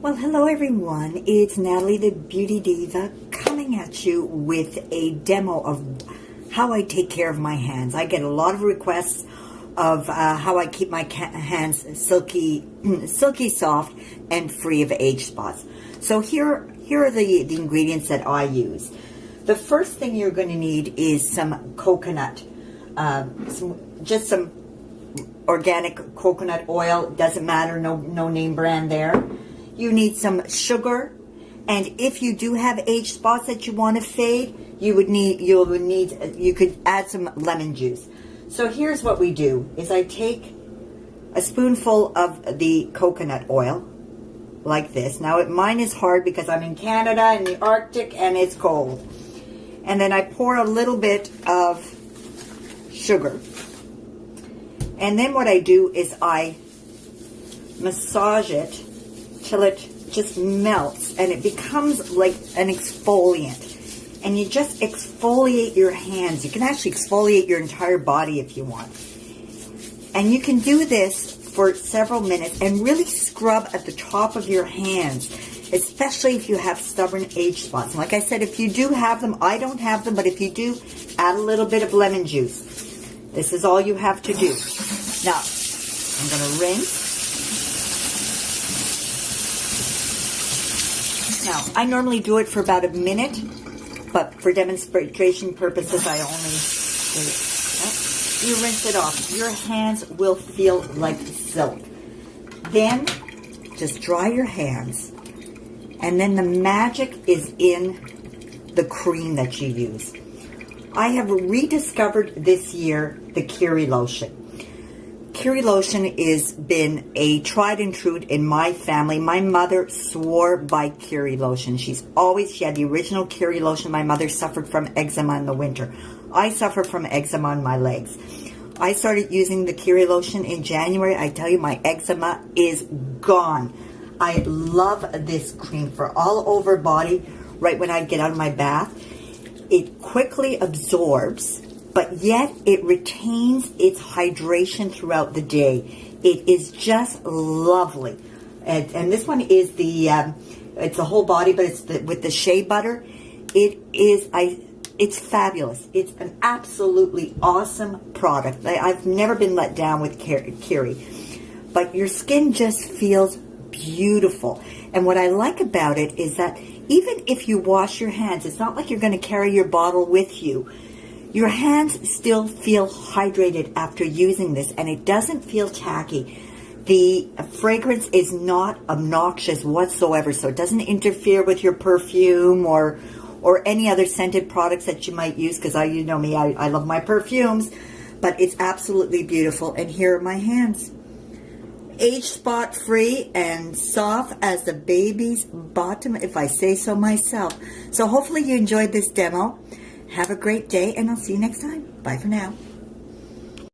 Well, hello everyone. It's Natalie the Beauty Diva coming at you with a demo of how I take care of my hands. I get a lot of requests of how I keep my hands silky soft and free of age spots. So here are the ingredients that I use. The first thing you're going to need is some coconut, just some organic coconut oil. Doesn't matter, no name brand there. You need some sugar, and if you do have age spots that you want to fade, you could add some lemon juice. So here's what we do: is I take a spoonful of the coconut oil, like this. Now mine is hard because I'm in Canada in the Arctic and it's cold. And then I pour a little bit of sugar. And then what I do is I massage it till it just melts and it becomes like an exfoliant. And you just exfoliate your hands. You can actually exfoliate your entire body if you want. And you can do this for several minutes and really scrub at the top of your hands, especially if you have stubborn age spots. And like I said, if you do have them, I don't have them, but if you do, add a little bit of lemon juice. This is all you have to do. Now, I'm going to rinse. Now, I normally do it for about a minute, but for demonstration purposes, I only do it. You rinse it off. Your hands will feel like silk. Then, just dry your hands. And then the magic is in the cream that you use. I have rediscovered this year the Curie lotion. Curie lotion has been a tried and true in my family. My mother swore by Curie lotion. She had the original Curie lotion. My mother suffered from eczema in the winter. I suffer from eczema on my legs. I started using the Curie lotion in January. I tell you, my eczema is gone. I love this cream for all over body right when I get out of my bath. It quickly absorbs, but yet it retains its hydration throughout the day. It is just lovely. And this one is it's the whole body, but it's with the shea butter. It's fabulous. It's an absolutely awesome product. I've never been let down with Curie. But your skin just feels beautiful. And what I like about it is that even if you wash your hands, it's not like you're going to carry your bottle with you. Your hands still feel hydrated after using this, and it doesn't feel tacky. The fragrance is not obnoxious whatsoever, so it doesn't interfere with your perfume or any other scented products that you might use, because you know me, I love my perfumes. But it's absolutely beautiful, and here are my hands. Age spot free and soft as the baby's bottom, if I say so myself. So hopefully you enjoyed this demo. Have a great day, and I'll see you next time. Bye for now.